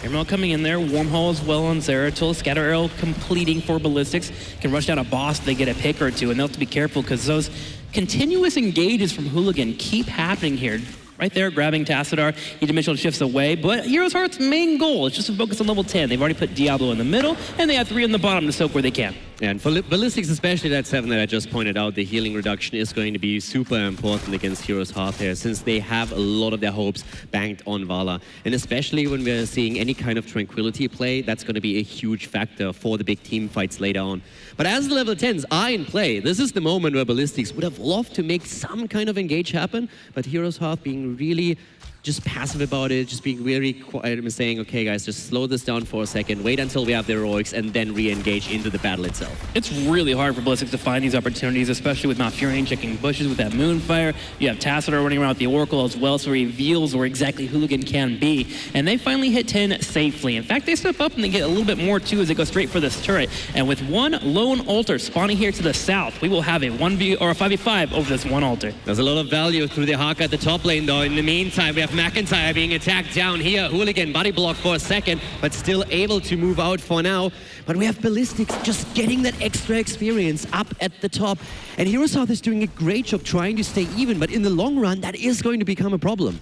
Emerald coming in there, Wormhole as well on Zeratul, Scatter Arrow completing for Ballistics, can rush down a boss, they get a pick or 2, and they'll have to be careful because those continuous engages from Hooligan keep happening here. right there grabbing Tassadar. He dimensional shifts away, but Heroes Hearth's main goal is just to focus on level 10. They've already put Diablo in the middle, and they have 3 in the bottom to soak where they can. Yeah, and for Ballistics, especially that 7 that I just pointed out, the healing reduction is going to be super important against Heroes Hearth here, since they have a lot of their hopes banked on Vala. And especially when we're seeing any kind of Tranquility play, that's going to be a huge factor for the big team fights later on. But as the level 10s are in play, this is the moment where Ballistics would have loved to make some kind of engage happen, but Heroes Hearth being really just passive about it, just being very quiet and saying, okay guys, just slow this down for a second, wait until we have the heroics, and then re-engage into the battle itself. It's really hard for Ballistics to find these opportunities, especially with Malfurion checking bushes with that Moonfire. You have Tassadar running around with the Oracle as well, so he reveals where exactly Hooligan can be. And they finally hit 10 safely. In fact, they step up and they get a little bit more too as they go straight for this turret. And with one lone altar spawning here to the south, we will have a 1v or a 5v5 over this one altar. There's a lot of value through the Haka at the top lane though. In the meantime, we have McIntyre being attacked down here. Hooligan body block for a second, but still able to move out for now. But we have Ballistics just getting that extra experience up at the top. And Heroes Hearth is doing a great job trying to stay even, but in the long run, that is going to become a problem.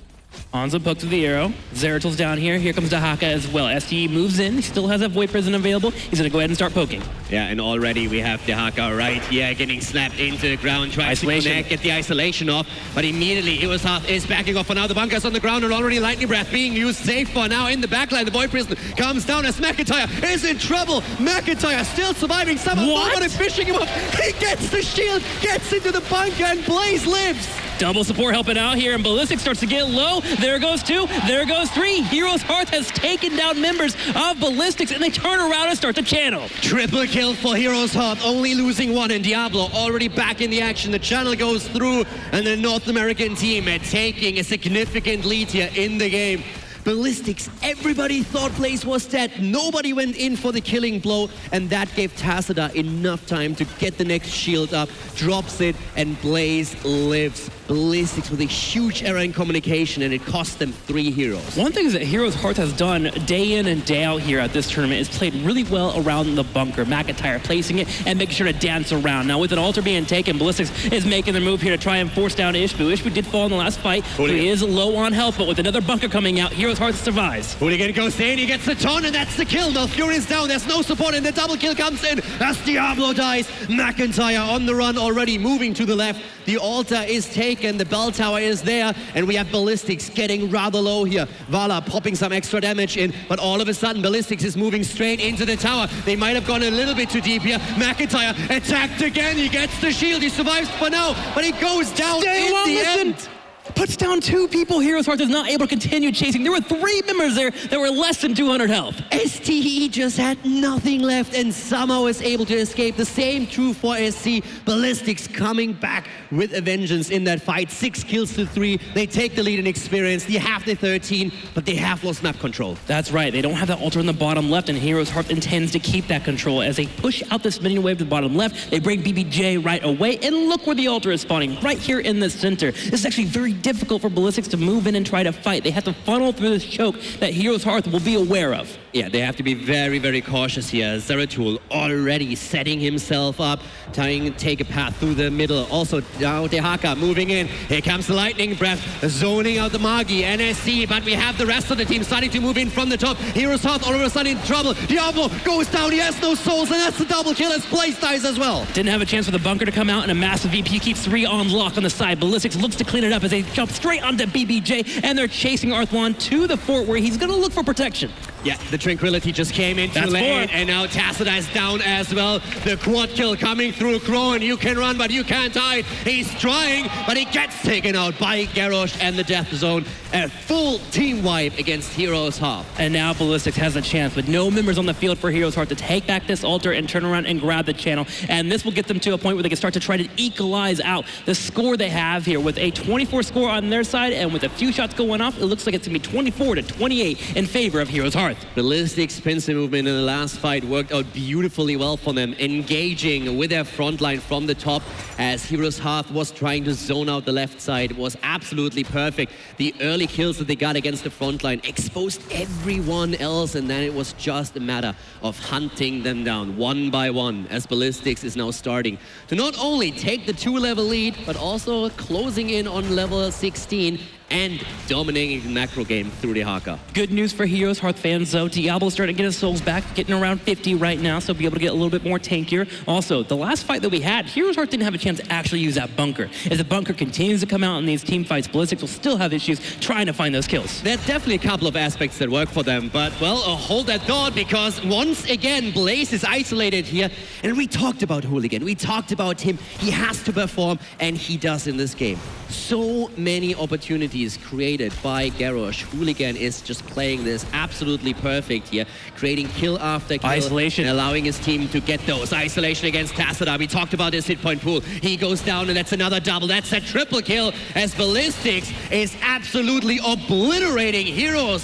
Hanzo pokes with the arrow. Zeratil's down here. Here comes Dahaka as well. STE moves in. He still has that Void Prison available. He's going to go ahead and start poking. Yeah, and already we have Dahaka right here getting snapped into the ground, tries to connect, get the isolation off, but immediately Heroes Hearth is backing off for now. The bunker's on the ground and already Lightning Breath being used safe for now in the backline. The Void Prison comes down as McIntyre is in trouble. McIntyre still surviving. Someone nobody fishing him up. He gets the shield, gets into the bunker, and Blaze lives. Double support helping out here, and Ballistics starts to get low. There goes 2, there goes 3. Heroes Hearth has taken down members of Ballistics, and they turn around and start the channel. Triple kill for Heroes Hearth, only losing 1, and Diablo already back in the action. The channel goes through, and the North American team taking a significant lead here in the game. Ballistics, everybody thought Blaze was dead. Nobody went in for the killing blow, and that gave Tassadar enough time to get the next shield up, drops it, and Blaze lives. Ballistics with a huge error in communication, and it cost them 3 heroes. One thing that Heroes Hearth has done day in and day out here at this tournament is played really well around the bunker. McIntyre placing it and making sure to dance around. Now with an altar being taken, Ballistics is making the move here to try and force down Ishbu. Ishbu did fall in the last fight, so he is low on health, but with another bunker coming out, Heroes Hearth survives. Hooligan goes in, he gets the taunt, and that's the kill. Malfurion's down, there's no support, and the double kill comes in as Diablo dies. McIntyre on the run already, moving to the left. The altar is taken, the bell tower is there, and we have Ballistics getting rather low here. Vala popping some extra damage in, but all of a sudden Ballistics is moving straight into the tower. They might have gone a little bit too deep here. McIntyre attacked again, he gets the shield, he survives for now, but he goes down in the end. Puts down 2 people. Heroes Hearth is not able to continue chasing. There were 3 members there that were less than 200 health. STE just had nothing left and somehow is able to escape. The same true for SC. Ballistics coming back with a vengeance in that fight. 6 kills to 3. They take the lead in experience. They have the 13, but they have lost map control. That's right. They don't have that altar in the bottom left, and Heroes Hearth intends to keep that control. As they push out this minion wave to the bottom left, they bring BBJ right away, and look where the altar is spawning, right here in the center. This is actually very difficult for Ballistics to move in and try to fight. They have to funnel through this choke that Heroes Hearth will be aware of. Yeah, they have to be very, very cautious here. Zeratul already setting himself up, trying to take a path through the middle. Also, now Dehaka moving in. Here comes the Lightning Breath, zoning out the Magi, NSC, but we have the rest of the team starting to move in from the top. Heroes Hearth all of a sudden in trouble. Diablo goes down, he has no souls, and that's the double kill as Blaze dies as well. Didn't have a chance for the bunker to come out, and a massive VP keeps 3 on lock on the side. Ballistics looks to clean it up as they jump straight onto BBJ, and they're chasing Arthwan to the fort where he's going to look for protection. Yeah, the Tranquility just came into lane, and now Tassadar is down as well. The quad kill coming through Krohn. You can run, but you can't hide. He's trying, but he gets taken out by Garrosh and the Death Zone. A full team wipe against Heroes Hearth. And now Ballistics has a chance with no members on the field for Heroes Hearth to take back this altar and turn around and grab the channel. And this will get them to a point where they can start to try to equalize out the score they have here with a 24 score on their side, and with a few shots going off, it looks like it's going to be 24-28 in favor of Heroes Hearth. Ballistics pincer movement in the last fight worked out beautifully well for them, engaging with their front line from the top as Heroes Hearth was trying to zone out the left side. It was absolutely perfect. The early kills that they got against the front line exposed everyone else, and then it was just a matter of hunting them down one by one as Ballistics is now starting to not only take the 2-level lead, but also closing in on level 16 and dominating the macro game through the Haka. Good news for Hearth fans, though. Diablo's starting to get his souls back, getting around 50 right now, so be able to get a little bit more tankier. Also, the last fight that we had, Hearth didn't have a chance to actually use that bunker. If the bunker continues to come out in these team fights, Ballistics will still have issues trying to find those kills. There's definitely a couple of aspects that work for them, but, well, hold that thought, because once again, Blaze is isolated here, and we talked about Hooligan, we talked about him, he has to perform, and he does in this game. So many opportunities created by Garrosh. Hooligan is just playing this absolutely perfect here, creating kill after kill. Isolation. And allowing his team to get those. Isolation against Tassadar. We talked about his hit point pool. He goes down, and that's another double. That's a triple kill as Ballistics is absolutely obliterating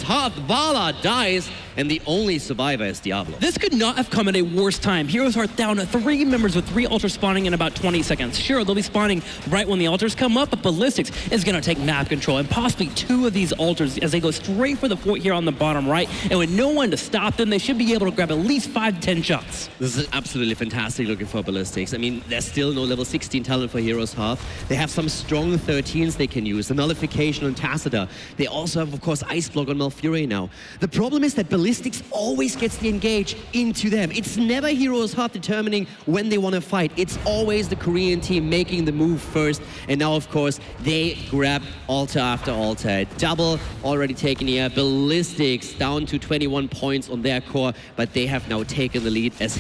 Hearth. Vala dies, and the only survivor is Diablo. This could not have come at a worse time. Hearth down to 3 members with 3 altars spawning in about 20 seconds. Sure, they'll be spawning right when the altars come up, but Ballistics is going to take map control and possibly 2 of these altars as they go straight for the fort here on the bottom right. And with no one to stop them, they should be able to grab at least 5 to 10 shots. This is absolutely fantastic looking for Ballistics. I mean, there's still no level 16 talent for Hearth. They have some strong 13s they can use. The nullification on Tassadar. They also have, of course, Ice Block on Malfurion now. The problem is that Ballistics always gets the engage into them. It's never Hearth determining when they want to fight. It's always the Korean team making the move first. And now, of course, they grab altar after altar. Double already taken here. Ballistics down to 21 points on their core, but they have now taken the lead as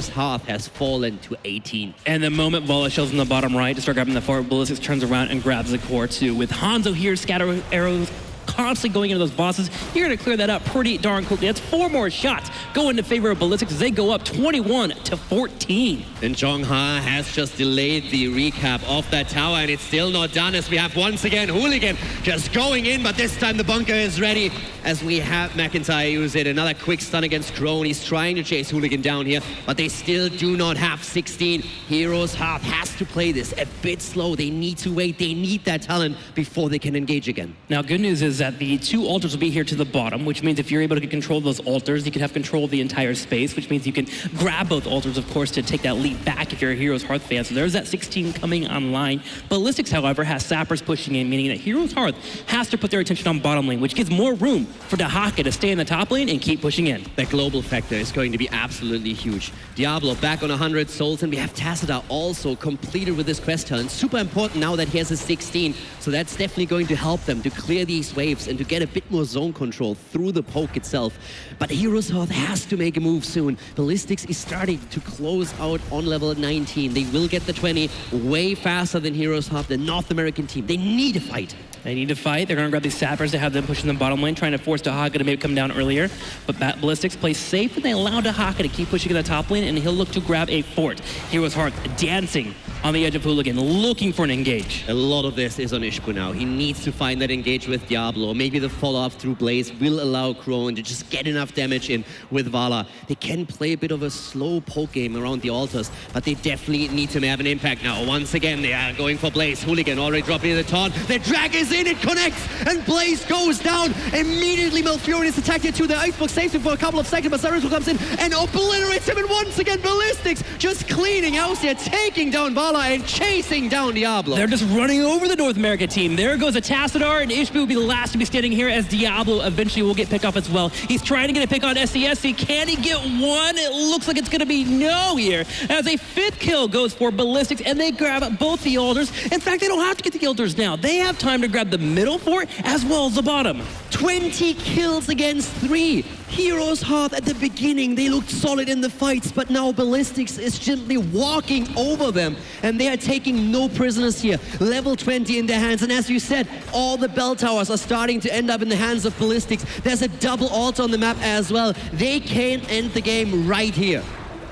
Hearth has fallen to 18. And the moment Vala shows in the bottom right to start grabbing the fort, Ballistics turns around and grabs the core too. With Hanzo here, scatter arrows constantly going into those bosses. You're going to clear that up pretty darn quickly. That's 4 more shots go into favor of Ballistics as they go up 21 to 14. And Zhongha has just delayed the recap of that tower, and it's still not done as we have once again Hooligan just going in, but this time the bunker is ready as we have McIntyre use it. Another quick stun against Crone. He's trying to chase Hooligan down here, but they still do not have 16. Hearth has to play this a bit slow. They need to wait. They need that talent before they can engage again. Now, good news is that the 2 altars will be here to the bottom, which means if you're able to get control of those altars, you can have control of the entire space, which means you can grab both altars, of course, to take that lead back if you're a Hearth fan. So there's that 16 coming online. Ballistics, however, has sappers pushing in, meaning that Hearth has to put their attention on bottom lane, which gives more room for Dahaka to stay in the top lane and keep pushing in. That global factor is going to be absolutely huge. Diablo back on 100 souls, and we have Tassadar also completed with this quest talent. Super important now that he has a 16, so that's definitely going to help them to clear these waves and to get a bit more zone control through the poke itself. But Hearth has to make a move soon. Ballistics is starting to close out on level 19. They will get the 20 way faster than Hearth, the North American team. They need to fight. They need to fight. They're going to grab these sappers to have them pushing the bottom lane, trying to force Dahaka to maybe come down earlier. But Ballistics plays safe, and they allow Dahaka to keep pushing in the top lane, and he'll look to grab a fort. Hearth dancing on the edge of Hooligan, looking for an engage. A lot of this is on Ishbu now. He needs to find that engage with Diablo. Maybe the follow-up through Blaze will allow Crone to just get enough damage in with Vala. They can play a bit of a slow poke game around the altars, but they definitely need to have an impact now. Once again, they are going for Blaze. Hooligan already dropping in the taunt. The drag is in, it connects, and Blaze goes down. Immediately, Malfurion is attacked here too. The Icebox saves him for a couple of seconds, but Zeratul comes in and obliterates him. And once again, Ballistics just cleaning house here, taking down Vala and chasing down Diablo. They're just running over the North America team. There goes a Tassadar, and Ishbu will be the last to be standing here as Diablo eventually will get picked off as well. He's trying to get a pick on SCSC. Can he get one? It looks like it's going to be no here, as a 5th kill goes for Ballistics, and they grab both the altars. In fact, they don't have to get the altars now. They have time to grab the middle fort as well as the bottom. 20 kills against 3. Hearth at the beginning, they looked solid in the fights, but now Ballistics is simply walking over them, and they are taking no prisoners here. Level 20 in their hands, and as you said, all the bell towers are starting to end up in the hands of Ballistics. There's a double altar on the map as well. They can end the game right here.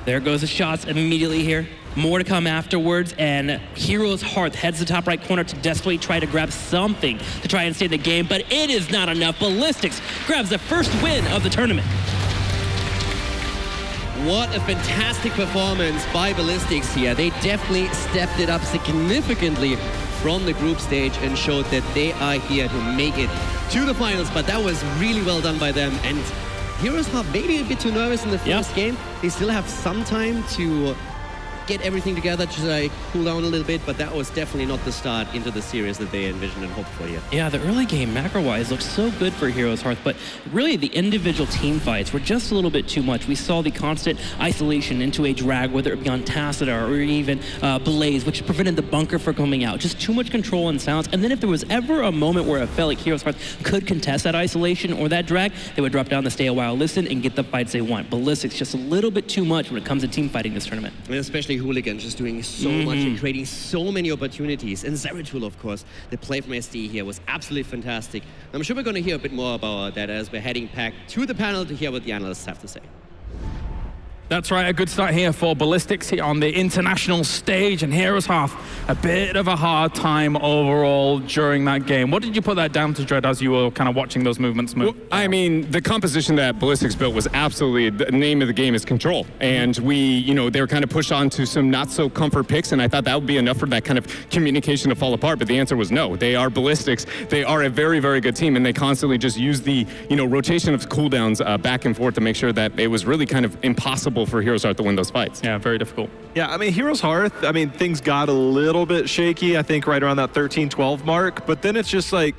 There goes the shots immediately here. More to come afterwards, and Hearth heads to the top right corner to desperately try to grab something to try and stay in the game, but it is not enough. Ballistics grabs the first win of the tournament. What a fantastic performance by Ballistics here. They definitely stepped it up significantly from the group stage and showed that they are here to make it to the finals, but that was really well done by them. And Hearth maybe a bit too nervous in the first game. They still have some time to get everything together to like cool down a little bit, but that was definitely not the start into the series that they envisioned and hoped for here. Yeah, the early game macro-wise looked so good for Hearthre's, but really the individual team fights were just a little bit too much. We saw the constant isolation into a drag, whether it be on Tassadar or even Blaze, which prevented the bunker from coming out. Just too much control and silence. And then if there was ever a moment where it felt like Hearthre's could contest that isolation or that drag, they would drop down the stay a while, listen, and get the fights they want. Ballistics just a little bit too much when it comes to team fighting this tournament. And especially Hooligan just doing so much and creating so many opportunities. And Zeratul, of course, the play from SD here was absolutely fantastic. I'm sure we're going to hear a bit more about that as we're heading back to the panel to hear what the analysts have to say. That's right, a good start here for Ballistics here on the international stage, and Hearthre's a bit of a hard time overall during that game. What did you put that down to, Dread, as you were kind of watching those movements move? Well, I mean, the composition that Ballistics built was absolutely, the name of the game is control. And they were kind of pushed onto some not so comfort picks, and I thought that would be enough for that kind of communication to fall apart, but the answer was no. They are Ballistics. They are a very, very good team, and they constantly just use the, rotation of cooldowns back and forth to make sure that it was really kind of impossible for Hearthre's to win those fights. Yeah, very difficult. Yeah, I mean, Hearthre's, things got a little bit shaky, I think, right around that 13-12 mark, but then it's just like,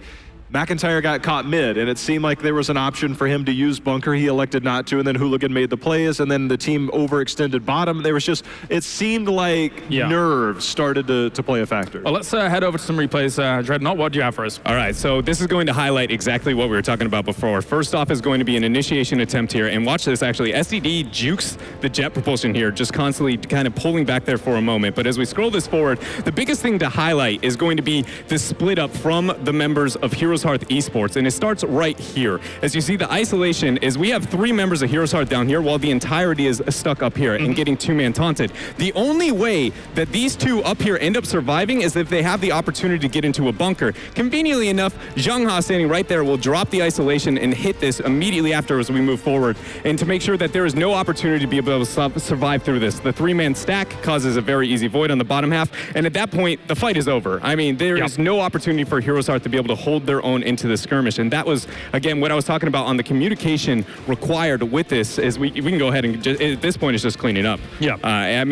McIntyre got caught mid, and it seemed like there was an option for him to use bunker. He elected not to, and then Hooligan made the plays, and then the team overextended bottom. There was just, it seemed like nerves started to play a factor. Well, let's head over to some replays. Dreadnought, what do you have for us? All right, so this is going to highlight exactly what we were talking about before. First off is going to be an initiation attempt here, and watch this actually. SDD jukes the jet propulsion here, just constantly kind of pulling back there for a moment. But as we scroll this forward, the biggest thing to highlight is going to be the split up from the members of Hearthre's Esports, and it starts right here. As you see, the isolation is we have 3 members of Hearthre's down here while the entirety is stuck up here and getting 2-man taunted. The only way that these 2 up here end up surviving is if they have the opportunity to get into a bunker. Conveniently enough, Zhengha standing right there will drop the isolation and hit this immediately after as we move forward, and to make sure that there is no opportunity to be able to survive through this. The 3-man stack causes a very easy void on the bottom half, and at that point, the fight is over. I mean, there is no opportunity for Hearthre's to be able to hold their own into the skirmish, and that was, again, what I was talking about on the communication required with this is we can go ahead and just, at this point, it's just cleaning up. Yeah.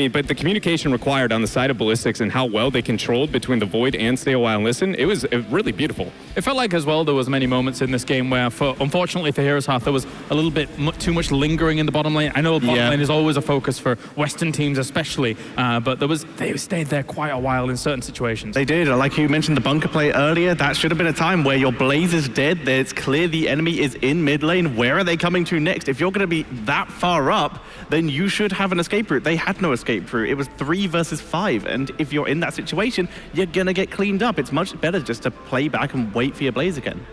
But the communication required on the side of Ballistics and how well they controlled between the void and stay a while and listen, it was really beautiful. It felt like as well there was many moments in this game where, unfortunately for Hearthre's, there was a little bit too much lingering in the bottom lane. I know the bottom lane is always a focus for Western teams especially, but they stayed there quite a while in certain situations. They did. Like you mentioned the bunker play earlier, that should have been a time where your Blaze is dead, it's clear the enemy is in mid lane. Where are they coming to next? If you're going to be that far up, then you should have an escape route. They had no escape route. It was 3 versus 5, and if you're in that situation, you're going to get cleaned up. It's much better just to play back and wait for your Blaze again.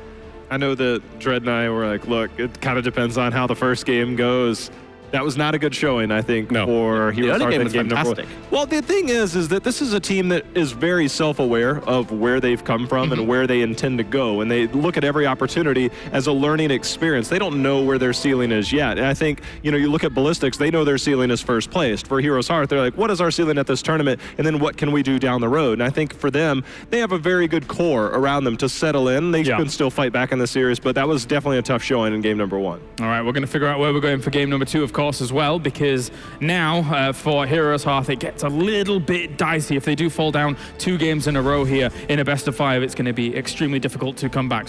I know that Dread and I were like, look, it kind of depends on how the first game goes. That was not a good showing, I think, for Hearthre's. The early game was fantastic. Well, the thing is that this is a team that is very self-aware of where they've come from and where they intend to go, and they look at every opportunity as a learning experience. They don't know where their ceiling is yet, and I think, you look at Ballistics, they know their ceiling is first placed. For Hearthre's, they're like, what is our ceiling at this tournament, and then what can we do down the road? And I think for them, they have a very good core around them to settle in. They can still fight back in the series, but that was definitely a tough showing in game number 1. All right, we're going to figure out where we're going for game number 2, of course, as well, because now for Hearthre's, it gets a little bit dicey. If they do fall down 2 games in a row here in a best of 5, it's going to be extremely difficult to come back.